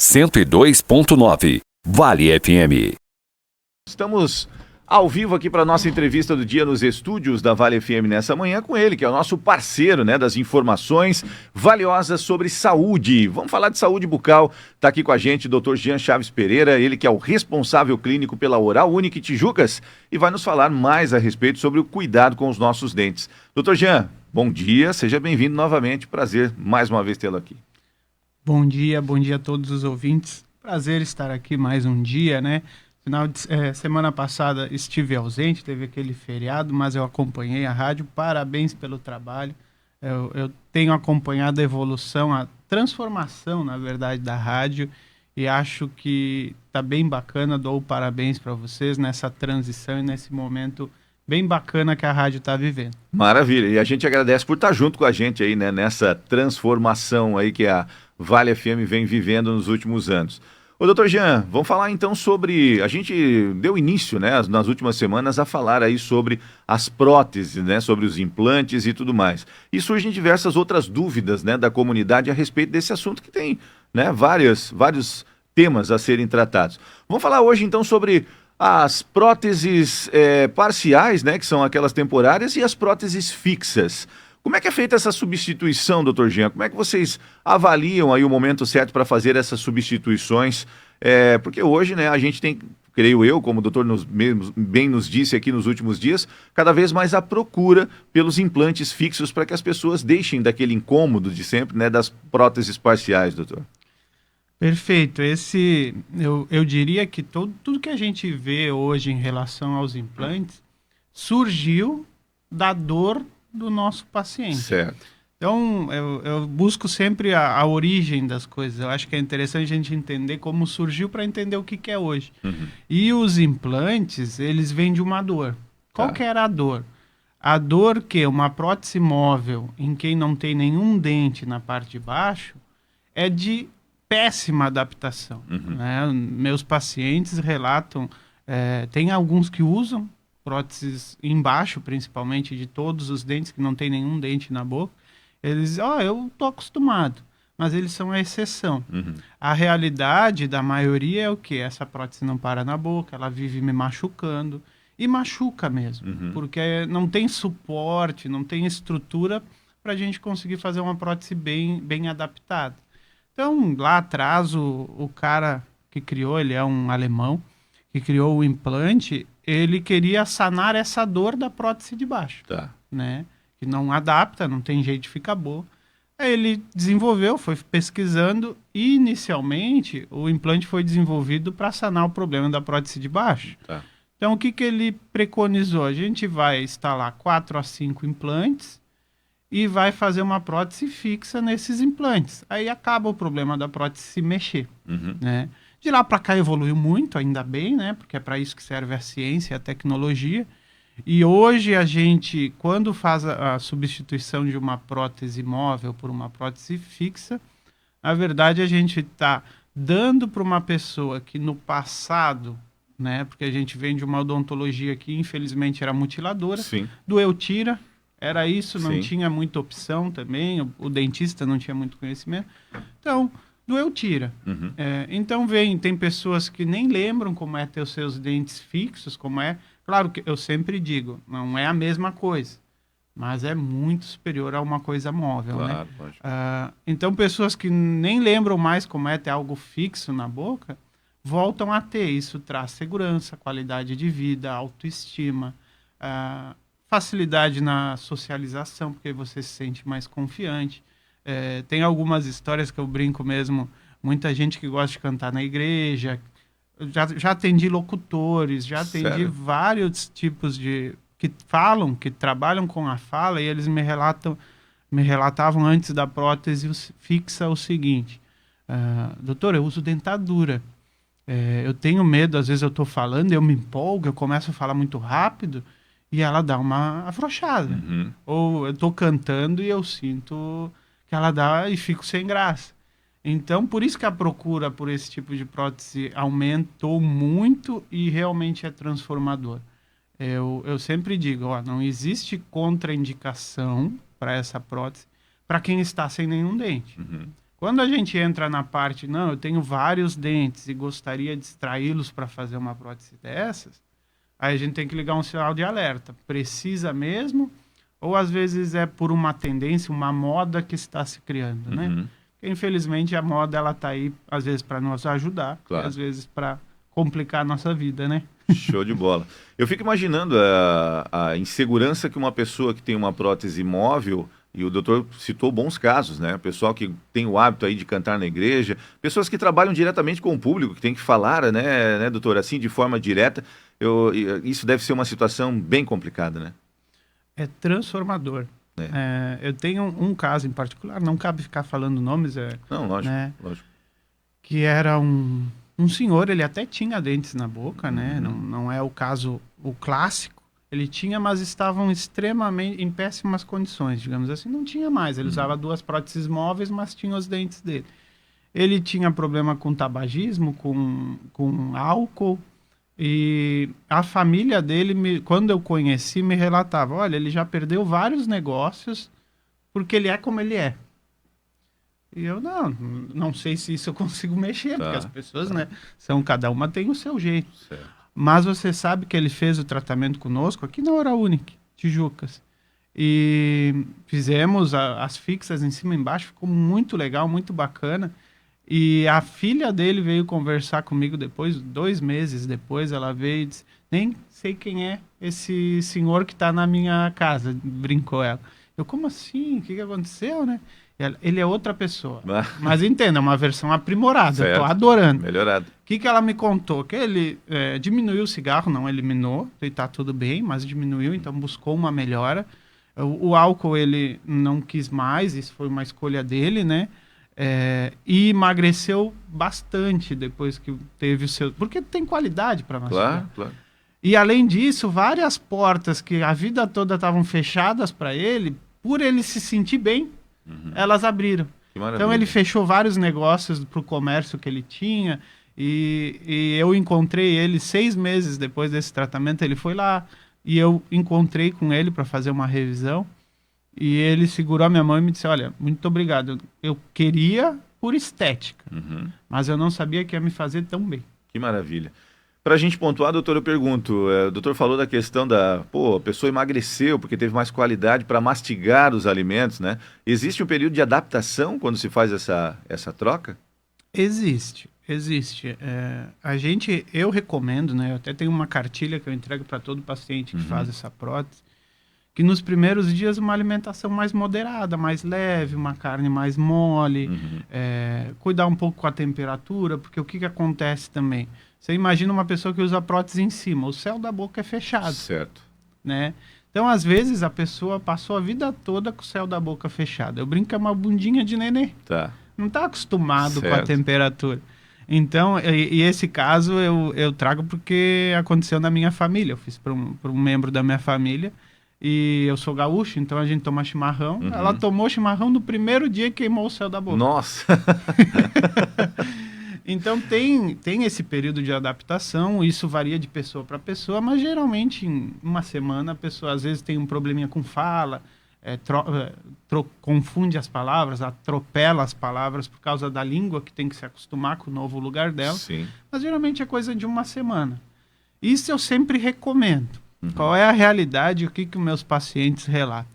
102.9 Vale FM. Estamos ao vivo aqui para a nossa entrevista do dia nos estúdios da Vale FM nessa manhã com ele, que é o nosso parceiro, né, das informações valiosas sobre saúde. Vamos falar de saúde bucal. Está aqui com a gente o Dr. Jean Chaves Pereira, ele que é o responsável clínico pela Oral Unique Tijucas e vai nos falar mais a respeito sobre o cuidado com os nossos dentes. Dr. Jean, bom dia, seja bem-vindo novamente. Prazer mais uma vez tê-lo aqui. Bom dia a todos os ouvintes. Prazer estar aqui mais um dia, né? Semana passada estive ausente, teve aquele feriado, mas eu acompanhei a rádio. Parabéns pelo trabalho. Eu tenho acompanhado a evolução, a transformação, na verdade, da rádio e acho que está bem bacana. Dou parabéns para vocês nessa transição e nesse momento bem bacana que a rádio está vivendo. Maravilha. E a gente agradece por estar junto com a gente aí, né, nessa transformação aí que a Vale FM vem vivendo nos últimos anos. Ô, doutor Jean, vamos falar então sobre... A gente deu início, né, nas últimas semanas a falar aí sobre as próteses, né, sobre os implantes e tudo mais. E surgem diversas outras dúvidas, né, da comunidade a respeito desse assunto que tem, né, vários temas a serem tratados. Vamos falar hoje então sobre as próteses parciais, né, que são aquelas temporárias, e as próteses fixas. Como é que é feita essa substituição, doutor Jean? Como é que vocês avaliam aí o momento certo para fazer essas substituições? Porque hoje, né, a gente tem, creio eu, como o doutor bem nos disse aqui nos últimos dias, cada vez mais a procura pelos implantes fixos para que as pessoas deixem daquele incômodo de sempre, né, das próteses parciais, doutor. Perfeito. Eu diria que tudo que a gente vê hoje em relação aos implantes surgiu da dor do nosso paciente. Certo. Então, eu busco sempre a origem das coisas. Eu acho que é interessante a gente entender como surgiu para entender o que é hoje. Uhum. E os implantes, eles vêm de uma dor. Qual que era a dor? A dor que uma prótese móvel, em quem não tem nenhum dente na parte de baixo, é de péssima adaptação. Uhum. Né? Meus pacientes relatam, tem alguns que usam próteses embaixo, principalmente, de todos os dentes, que não tem nenhum dente na boca. Eles dizem, eu tô acostumado, mas eles são a exceção. Uhum. A realidade da maioria é o quê? Essa prótese não para na boca, ela vive me machucando, e machuca mesmo, Uhum. porque não tem suporte, não tem estrutura para a gente conseguir fazer uma prótese bem adaptada. Então, lá atrás, o cara que criou, ele é um alemão, que criou o implante, ele queria sanar essa dor da prótese de baixo, né? Que não adapta, não tem jeito de ficar boa. Aí ele desenvolveu, foi pesquisando, e inicialmente o implante foi desenvolvido para sanar o problema da prótese de baixo. Então, o que ele preconizou? A gente vai instalar 4 a 5 implantes e vai fazer uma prótese fixa nesses implantes. Aí acaba o problema da prótese se mexer, Uhum. né? De lá para cá evoluiu muito, ainda bem, né? Porque é para isso que serve a ciência e a tecnologia. E hoje a gente, quando faz a substituição de uma prótese móvel por uma prótese fixa, na verdade a gente está dando para uma pessoa que no passado, né? Porque a gente vem de uma odontologia que infelizmente era mutiladora, Sim. doeu, tira, era isso, não Sim. tinha muita opção também, o dentista não tinha muito conhecimento. Então, doeu, tira. Uhum. Então tem pessoas que nem lembram como é ter os seus dentes fixos, como é. Claro que eu sempre digo, não é a mesma coisa, mas é muito superior a uma coisa móvel, Claro, né? lógico. Então pessoas que nem lembram mais como é ter algo fixo na boca, voltam a ter. Isso traz segurança, qualidade de vida, autoestima, facilidade na socialização, porque você se sente mais confiante. Tem algumas histórias que eu brinco mesmo, muita gente que gosta de cantar na igreja, já atendi locutores, já atendi Sério? vários tipos que trabalham com a fala, e eles me relatavam antes da prótese fixa o seguinte: doutor, eu uso dentadura, eu tenho medo, às vezes eu estou falando, eu me empolgo, eu começo a falar muito rápido, e ela dá uma afrouxada. Uhum. Ou eu estou cantando e eu sinto que ela dá e fico sem graça. Então, por isso que a procura por esse tipo de prótese aumentou muito e realmente é transformador. Eu sempre digo, não existe contraindicação para essa prótese para quem está sem nenhum dente. Uhum. Quando a gente entra na parte, não, eu tenho vários dentes e gostaria de extraí-los para fazer uma prótese dessas, aí a gente tem que ligar um sinal de alerta. Precisa mesmo? Ou às vezes é por uma tendência, uma moda que está se criando, né? Uhum. Porque, infelizmente, a moda, ela tá aí, às vezes, para nos ajudar, Claro. e às vezes para complicar a nossa vida, né? Show de bola. Eu fico imaginando a insegurança que uma pessoa que tem uma prótese móvel, e o doutor citou bons casos, né? Pessoal que tem o hábito aí de cantar na igreja, pessoas que trabalham diretamente com o público, que tem que falar, né, doutor, assim, de forma direta. Isso deve ser uma situação bem complicada, né? É transformador. Eu tenho um caso em particular, não cabe ficar falando nomes, Não, lógico, né? lógico. Que era um senhor, ele até tinha dentes na boca, né? Não é o caso, o clássico. Ele tinha, mas estavam extremamente em péssimas condições, digamos assim. Não tinha mais. Ele usava 2 próteses móveis, mas tinha os dentes dele. Ele tinha problema com tabagismo, com álcool. E a família dele, quando eu conheci, me relatava: olha, ele já perdeu vários negócios porque ele é como ele é. E eu não sei se isso eu consigo mexer, porque as pessoas, né, cada uma tem o seu jeito. Certo. Mas você sabe que ele fez o tratamento conosco aqui na Hora Unic, Tijucas. E fizemos as fixas em cima e embaixo, ficou muito legal, muito bacana. E a filha dele veio conversar comigo depois, 2 meses depois, ela veio e disse: nem sei quem é esse senhor que está na minha casa, brincou ela. Eu, como assim? O que aconteceu, né? Ele é outra pessoa. Mas entenda, é uma versão aprimorada, Certo. eu tô adorando. Melhorado. O que ela me contou? Que ele diminuiu o cigarro, não eliminou, e tá tudo bem, mas diminuiu, então buscou uma melhora. O álcool ele não quis mais, isso foi uma escolha dele, né? E emagreceu bastante depois que teve o seu... Porque tem qualidade para mastigar. Claro, claro. E além disso, várias portas que a vida toda estavam fechadas para ele, por ele se sentir bem, elas abriram. Que maravilha. Então ele fechou vários negócios para o comércio que ele tinha, e eu encontrei ele 6 meses depois desse tratamento. Ele foi lá e eu encontrei com ele para fazer uma revisão, e ele segurou a minha mão e me disse: olha, muito obrigado, eu queria por estética, mas eu não sabia que ia me fazer tão bem. Que maravilha. Para a gente pontuar, doutor, eu pergunto, o doutor falou da questão a pessoa emagreceu porque teve mais qualidade para mastigar os alimentos, né? Existe um período de adaptação quando se faz essa troca? Existe. Eu recomendo, né? Eu até tenho uma cartilha que eu entrego para todo paciente que faz essa prótese, que nos primeiros dias uma alimentação mais moderada, mais leve, uma carne mais mole, cuidar um pouco com a temperatura, porque o que acontece também? Você imagina uma pessoa que usa prótese em cima, o céu da boca é fechado. Certo. Né? Então, às vezes, a pessoa passou a vida toda com o céu da boca fechado. Eu brinco que é uma bundinha de nenê. Tá. Não está acostumado Certo. com a temperatura. Então, e esse caso eu trago porque aconteceu na minha família. Eu fiz para um membro da minha família, e eu sou gaúcho, então a gente toma chimarrão. Ela tomou chimarrão no primeiro dia e queimou o céu da boca. Nossa! Então tem esse período de adaptação, isso varia de pessoa para pessoa, mas geralmente em uma semana a pessoa às vezes tem um probleminha com fala, confunde as palavras, atropela as palavras por causa da língua, que tem que se acostumar com o novo lugar dela. Sim. Mas geralmente é coisa de uma semana. Isso eu sempre recomendo. Qual é a realidade, o que os meus pacientes relatam?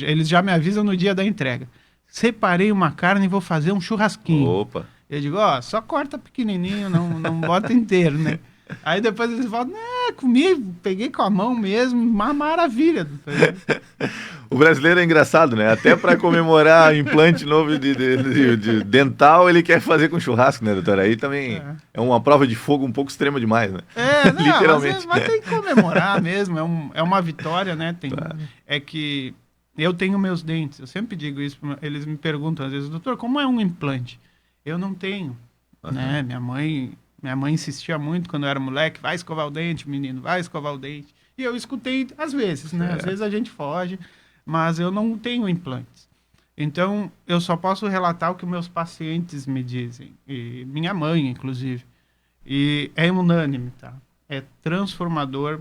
Eles já me avisam no dia da entrega: separei uma carne e vou fazer um churrasquinho. Opa! Eu digo: só corta pequenininho, não bota inteiro, né? Aí depois eles falam: comi, peguei com a mão mesmo, uma maravilha. O brasileiro é engraçado, né? Até para comemorar implante novo de dental, ele quer fazer com churrasco, né, doutor? Aí também é uma prova de fogo um pouco extrema demais, né? Literalmente. Mas tem que comemorar mesmo, é uma vitória, né? É que eu tenho meus dentes, eu sempre digo isso, eles me perguntam às vezes: doutor, como é um implante? Eu não tenho, né? Minha mãe insistia muito quando eu era moleque: vai escovar o dente, menino, vai escovar o dente. E eu escutei às vezes, né? Às vezes a gente foge, mas eu não tenho implantes. Então, eu só posso relatar o que meus pacientes me dizem, e minha mãe, inclusive. E é unânime, tá? É transformador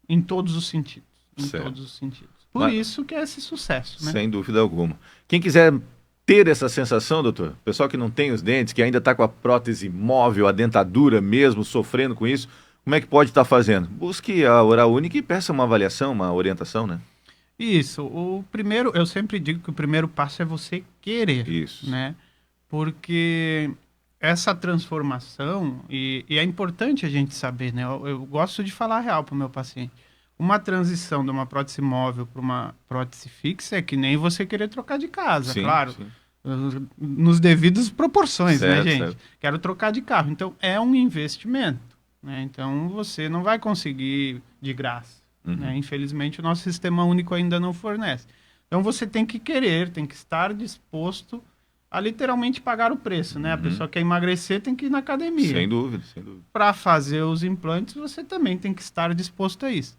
em todos os sentidos. Em Certo. todos os sentidos. Por isso que é esse sucesso, né? Sem dúvida alguma. Quem quiser ter essa sensação, doutor? Pessoal que não tem os dentes, que ainda está com a prótese móvel, a dentadura mesmo, sofrendo com isso, como é que pode estar fazendo? Busque a Oral Unique e peça uma avaliação, uma orientação, né? Isso. O primeiro, eu sempre digo que o primeiro passo é você querer. Isso. Né? Porque essa transformação, e é importante a gente saber, né? Eu gosto de falar real para o meu paciente. Uma transição de uma prótese móvel para uma prótese fixa é que nem você querer trocar de casa, Sim, claro. sim. Nos devidas proporções, Certo, né, gente? certo. Quero trocar de carro. Então, é um investimento, né? Então, você não vai conseguir de graça, né? Infelizmente, o nosso sistema único ainda não fornece. Então, você tem que querer, tem que estar disposto a literalmente pagar o preço, né? A pessoa quer emagrecer, tem que ir na academia. Sem dúvida, sem dúvida. Para fazer os implantes, você também tem que estar disposto a isso.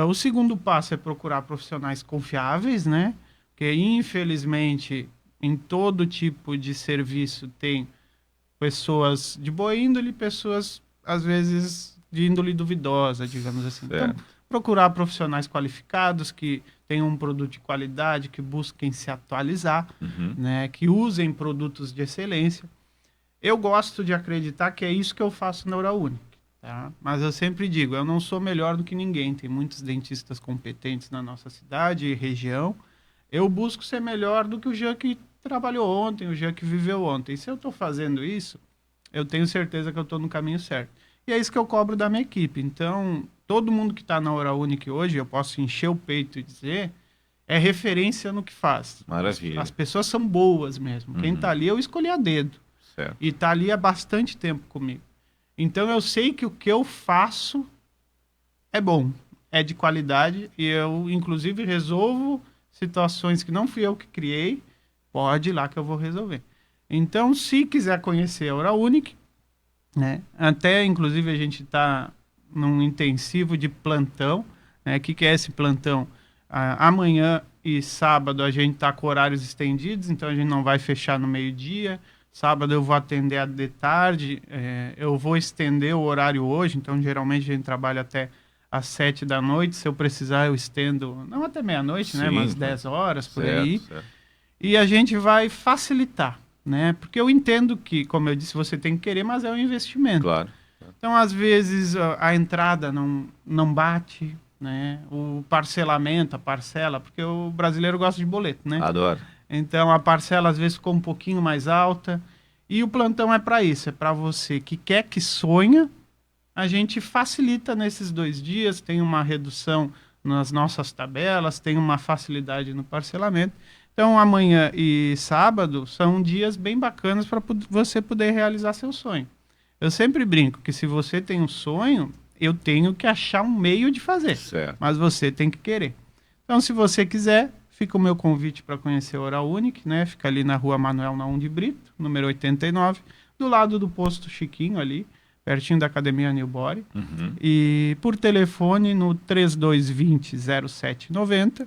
O segundo passo é procurar profissionais confiáveis, né? Porque, infelizmente, em todo tipo de serviço tem pessoas de boa índole e pessoas, às vezes, de índole duvidosa, digamos assim. Certo. Então, procurar profissionais qualificados que tenham um produto de qualidade, que busquem se atualizar, né? Que usem produtos de excelência. Eu gosto de acreditar que é isso que eu faço na Oral Unique. Tá? Mas eu sempre digo, eu não sou melhor do que ninguém. Tem muitos dentistas competentes na nossa cidade e região. Eu busco ser melhor do que o Jean que trabalhou ontem, o Jean que viveu ontem. Se eu estou fazendo isso, eu tenho certeza que eu estou no caminho certo. E é isso que eu cobro da minha equipe. Então, todo mundo que está na Oral Unique hoje, eu posso encher o peito e dizer, é referência no que faz. Maravilha. As pessoas são boas mesmo. Quem está ali, eu escolhi a dedo. Certo. E está ali há bastante tempo comigo. Então eu sei que o que eu faço é bom, é de qualidade e eu, inclusive, resolvo situações que não fui eu que criei, pode ir lá que eu vou resolver. Então, se quiser conhecer a Oral Unique, né, até, inclusive, a gente está num intensivo de plantão, né, o que é esse plantão? Amanhã e sábado a gente está com horários estendidos, então a gente não vai fechar no meio-dia. Sábado eu vou atender de tarde, eu vou estender o horário hoje, então geralmente a gente trabalha até às 7 da noite, se eu precisar eu estendo, não até meia-noite, né, umas 10 horas, por aí. Certo. E a gente vai facilitar, né, porque eu entendo que, como eu disse, você tem que querer, mas é um investimento. Claro. Então, às vezes, a entrada não bate, né, o parcelamento, a parcela, porque o brasileiro gosta de boleto, né? Adoro. Então, a parcela às vezes ficou um pouquinho mais alta. E o plantão é para isso, é para você que quer, que sonha. A gente facilita nesses 2 dias, tem uma redução nas nossas tabelas, tem uma facilidade no parcelamento. Então, amanhã e sábado são dias bem bacanas para você poder realizar seu sonho. Eu sempre brinco que se você tem um sonho, eu tenho que achar um meio de fazer. Certo. Mas você tem que querer. Então, se você quiser, fica o meu convite para conhecer a Oral Unique, né? Fica ali na rua Manuel Naum de Brito, número 89, do lado do posto Chiquinho ali, pertinho da Academia Newbody. E por telefone no 3220-0790,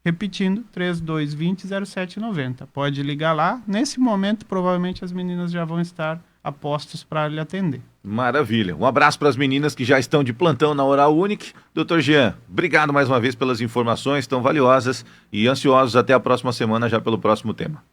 repetindo, 3220-0790. Pode ligar lá. Nesse momento, provavelmente as meninas já vão estar a postos para lhe atender. Maravilha. Um abraço para as meninas que já estão de plantão na Oral Unique. Doutor Jean, obrigado mais uma vez pelas informações tão valiosas e ansiosos até a próxima semana já pelo próximo tema.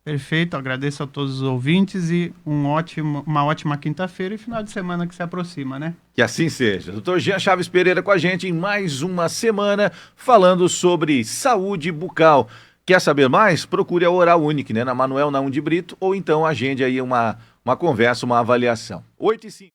Perfeito, agradeço a todos os ouvintes e uma ótima quinta-feira e final de semana que se aproxima, né? Que assim seja. Doutor Jean Chaves Pereira com a gente em mais uma semana falando sobre saúde bucal. Quer saber mais? Procure a Oral Unique, né? Na Manuel Naum de Brito ou então agende aí uma conversa, uma avaliação. 8h05.